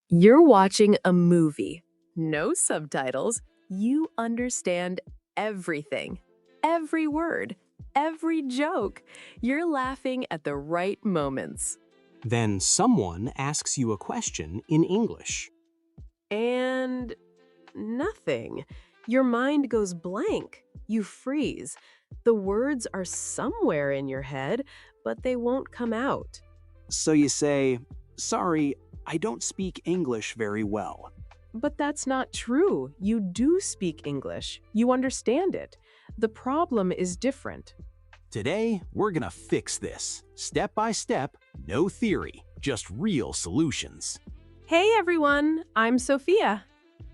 You're watching a movie. No subtitles. You understand everything. Every word. Every joke. You're laughing at the right moments. Then someone asks you a question in English. And nothing. Your mind goes blank. You freeze. The words are somewhere in your head, but they won't come out. So you say, "Sorry, I don't speak English very well." But that's not true. You do speak English. You understand it. The problem is different. Today, we're gonna fix this. Step by step, no theory, just real solutions. Hey everyone, I'm Sophia.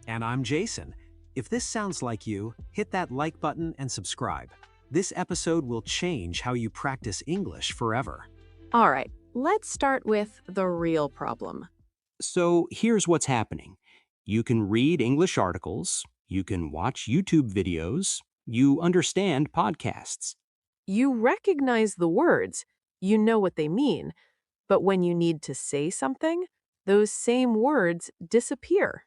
And I'm Jason. If this sounds like you, hit that like button and subscribe. This episode will change how you practice English forever. All right, let's start with the real problem. So here's what's happening. You can read English articles, you can watch YouTube videos, you understand podcasts. You recognize the words, you know what they mean, but when you need to say something, those same words disappear.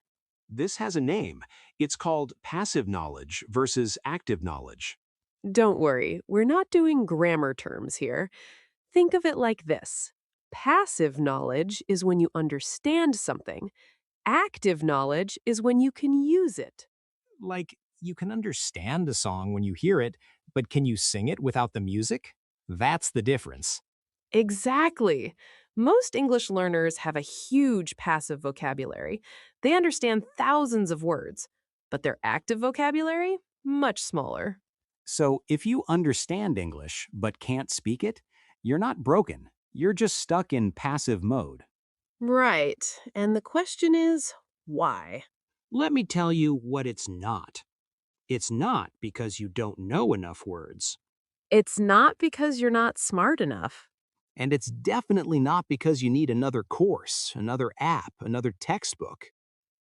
This has a name. It's called passive knowledge versus active knowledge. Don't worry, we're not doing grammar terms here. Think of it like this. Passive knowledge is when you understand something. Active knowledge is when you can use it. Like, you can understand a song when you hear it, but can you sing it without the music? That's the difference. Exactly. Most English learners have a huge passive vocabulary. They understand thousands of words, but their active vocabulary, much smaller. So if you understand English but can't speak it, you're not broken. You're just stuck in passive mode. Right. And the question is, why? Let me tell you what it's not. It's not because you don't know enough words. It's not because you're not smart enough. And it's definitely not because you need another course, another app, another textbook.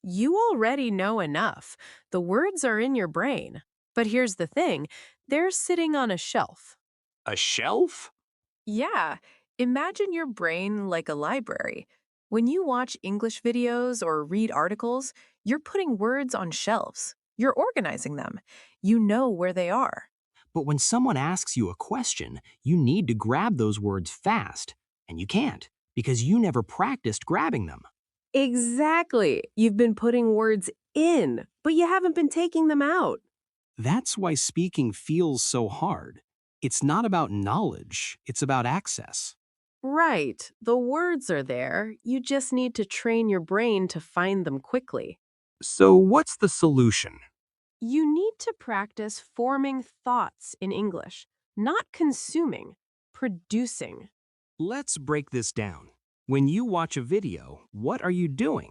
You already know enough. The words are in your brain. But here's the thing, they're sitting on a shelf. A shelf? Yeah, imagine your brain like a library. When you watch English videos or read articles, you're putting words on shelves. You're organizing them. You know where they are. But when someone asks you a question, you need to grab those words fast. And you can't, because you never practiced grabbing them. Exactly. You've been putting words in, but you haven't been taking them out. That's why speaking feels so hard. It's not about knowledge, it's about access. Right. The words are there. You just need to train your brain to find them quickly. So, what's the solution? You need to practice forming thoughts in English, not consuming, producing. Let's break this down. When you watch a video, what are you doing?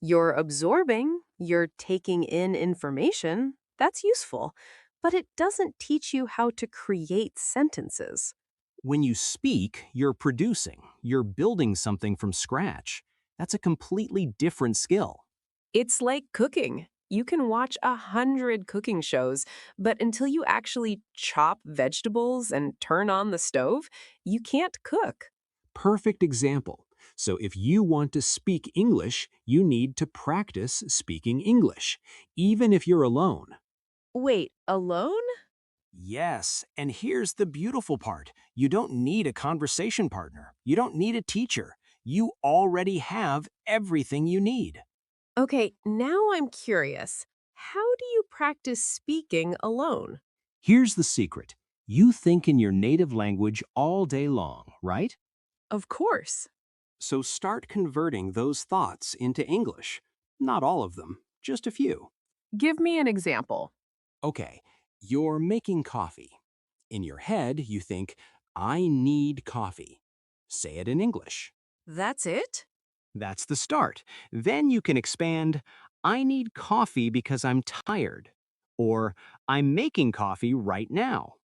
You're absorbing, you're taking in information. That's useful, but it doesn't teach you how to create sentences. When you speak, you're producing. You're building something from scratch. That's a completely different skill. It's like cooking. You can watch 100 cooking shows, but until you actually chop vegetables and turn on the stove, you can't cook. Perfect example. So, if you want to speak English, you need to practice speaking English, even if you're alone. Wait, alone? Yes, and here's the beautiful part. You don't need a conversation partner. You don't need a teacher. You already have everything you need. Okay, now I'm curious. How do you practice speaking alone? Here's the secret. You think in your native language all day long, right? Of course. So start converting those thoughts into English. Not all of them, just a few. Give me an example. Okay, you're making coffee. In your head, you think, I need coffee. Say it in English. That's it? That's the start. Then you can expand, I need coffee because I'm tired. Or, I'm making coffee right now.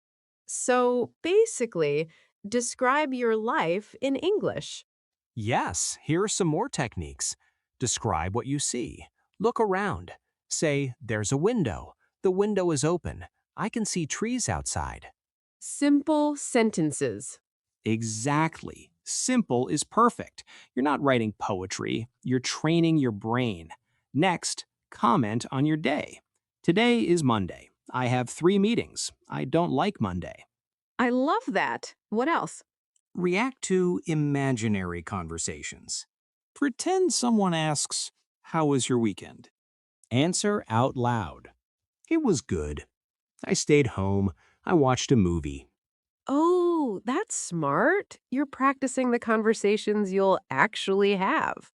So basically, describe your life in English. Yes, here are some more techniques. Describe what you see. Look around. Say, there's a window. The window is open. I can see trees outside. Simple sentences. Exactly. Simple is perfect. You're not writing poetry, you're training your brain. Next, comment on your day. Today is Monday. I have 3 meetings. I don't like Monday. I love that. What else? React to imaginary conversations. Pretend someone asks, "How was your weekend?" Answer out loud. "It was good. I stayed home. I watched a movie." Oh, that's smart. You're practicing the conversations you'll actually have.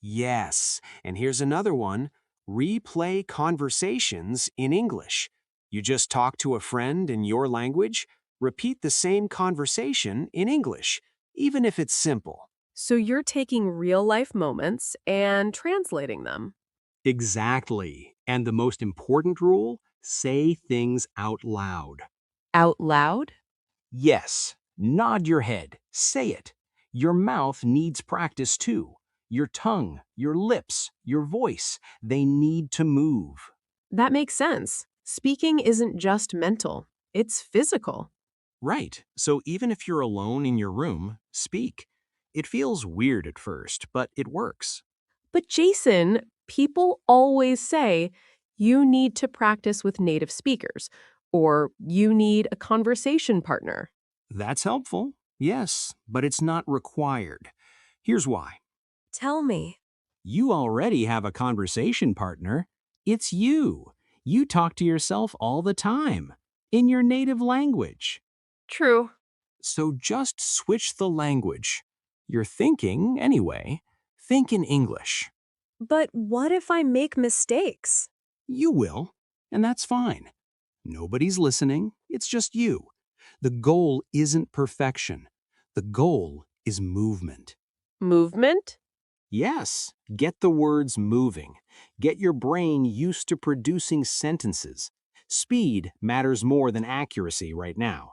Yes, and here's another one. Replay conversations in English. You just talk to a friend in your language, repeat the same conversation in English, even if it's simple. So you're taking real life moments and translating them. Exactly. And the most important rule, say things out loud. Out loud? Yes, nod your head, say it. Your mouth needs practice too. Your tongue, your lips, your voice, they need to move. That makes sense. Speaking isn't just mental, it's physical. Right, so even if you're alone in your room, speak. It feels weird at first, but it works. But Jason, people always say you need to practice with native speakers or you need a conversation partner. That's helpful, yes, but it's not required. Here's why. Tell me. You already have a conversation partner. It's you. You talk to yourself all the time, in your native language. True. So just switch the language. You're thinking, anyway, think in English. But what if I make mistakes? You will, and that's fine. Nobody's listening, it's just you. The goal isn't perfection. The goal is movement. Movement? Yes, get the words moving. Get your brain used to producing sentences. Speed matters more than accuracy right now.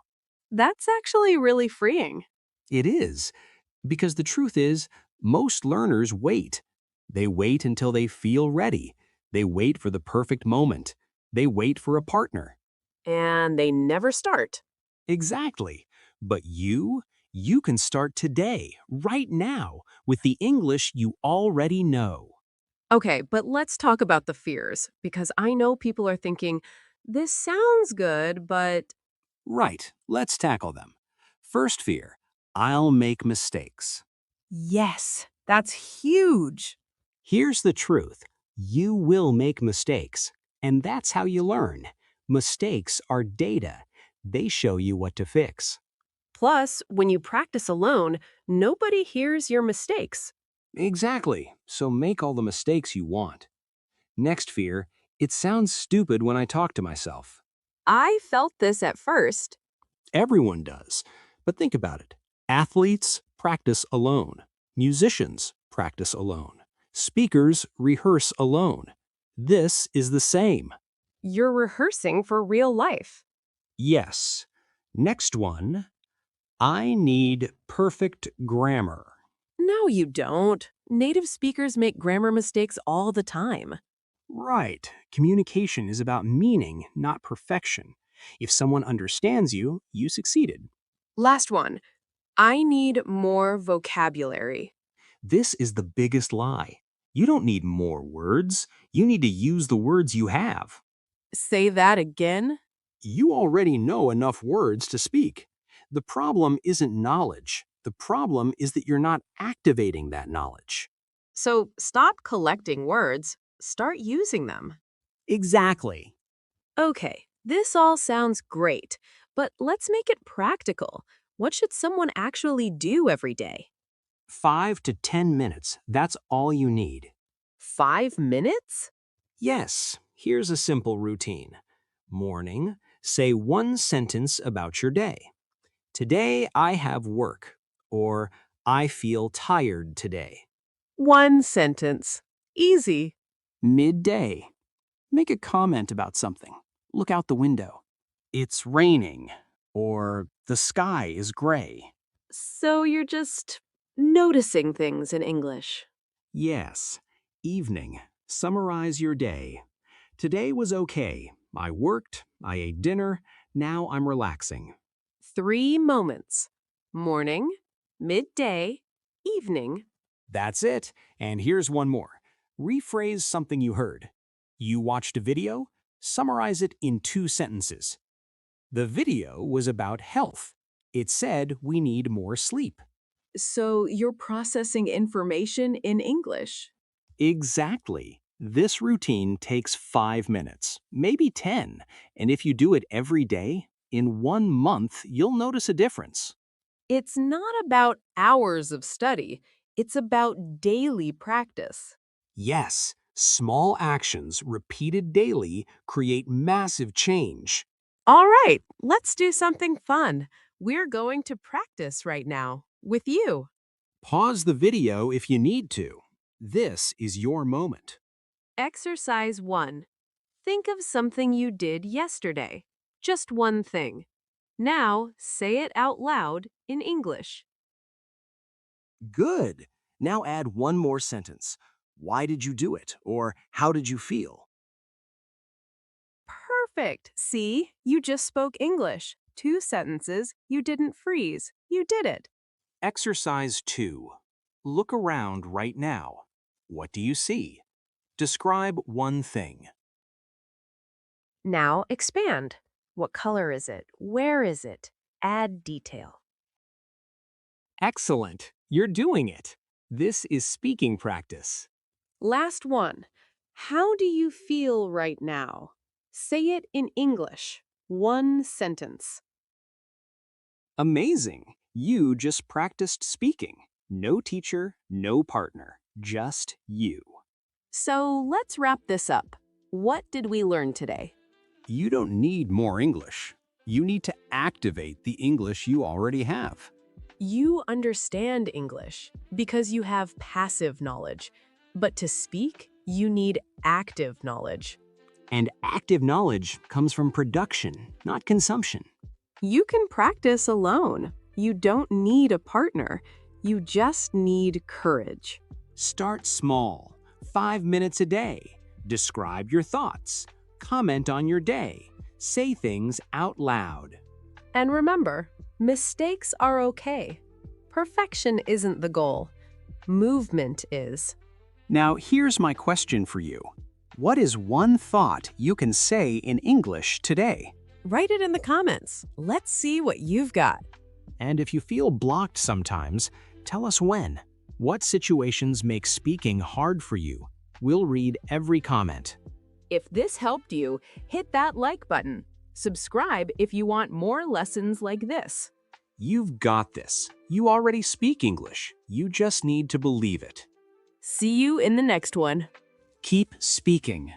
That's actually really freeing. It is, because the truth is, most learners wait. They wait until they feel ready. They wait for the perfect moment. They wait for a partner. And they never start. Exactly. But you can start today, right now, with the English you already know. Okay, but let's talk about the fears because I know people are thinking, this sounds good, but Right, let's tackle them. First fear, I'll make mistakes. yes, that's huge. Here's the truth, you will make mistakes, and that's how you learn. Mistakes are data. They show you what to fix. Plus, when you practice alone, nobody hears your mistakes. Exactly, so make all the mistakes you want. Next fear, it sounds stupid when I talk to myself. I felt this at first. Everyone does. But think about it. Athletes practice alone. Musicians practice alone. Speakers rehearse alone. This is the same. You're rehearsing for real life. Yes. Next one. I need perfect grammar. No, you don't. Native speakers make grammar mistakes all the time. Right. Communication is about meaning, not perfection. If someone understands you, you succeeded. Last one. I need more vocabulary. This is the biggest lie. You don't need more words. You need to use the words you have. Say that again? You already know enough words to speak. The problem isn't knowledge. The problem is that you're not activating that knowledge. So stop collecting words, start using them. Exactly. Okay, this all sounds great, but let's make it practical. What should someone actually do every day? 5 to 10 minutes, that's all you need. 5 minutes? Yes, here's a simple routine. Morning, say one sentence about your day. Today I have work, or I feel tired today. One sentence. Easy. Midday, make a comment about something. Look out the window. It's raining, or the sky is gray. So you're just noticing things in English. Yes. Evening, summarize your day. Today was okay. I worked, I ate dinner, now I'm relaxing. 3 moments. Morning, midday, evening. That's it. And here's one more. Rephrase something you heard. You watched a video? Summarize it in 2 sentences. The video was about health. It said we need more sleep. So you're processing information in English. Exactly. This routine takes 5 minutes, maybe 10, and if you do it every day, in 1 month, you'll notice a difference. It's not about hours of study, it's about daily practice. Yes, small actions repeated daily create massive change. All right, let's do something fun. We're going to practice right now with you. Pause the video if you need to. This is your moment. Exercise 1. Think of something you did yesterday. Just one thing. Now, say it out loud in English. Good. Now add one more sentence. Why did you do it? Or how did you feel? Perfect. See, you just spoke English. 2 sentences, you didn't freeze. You did it. Exercise 2. Look around right now. What do you see? Describe one thing. Now expand. What color is it? Where is it? Add detail. Excellent. You're doing it. This is speaking practice. Last one. How do you feel right now? Say it in English. 1 sentence. Amazing. You just practiced speaking. No teacher, no partner, just you. So let's wrap this up. What did we learn today? You don't need more English. You need to activate the English you already have. You understand English because you have passive knowledge. But to speak, you need active knowledge. And active knowledge comes from production, not consumption. You can practice alone. You don't need a partner. You just need courage. Start small, 5 minutes a day. Describe your thoughts. Comment on your day. Say things out loud. And remember, mistakes are okay. Perfection isn't the goal. Movement is. Now, here's my question for you. What is one thought you can say in English today? Write it in the comments. Let's see what you've got. And if you feel blocked sometimes, tell us when. What situations make speaking hard for you? We'll read every comment. If this helped you, hit that like button. Subscribe if you want more lessons like this. You've got this. You already speak English. You just need to believe it. See you in the next one. Keep speaking.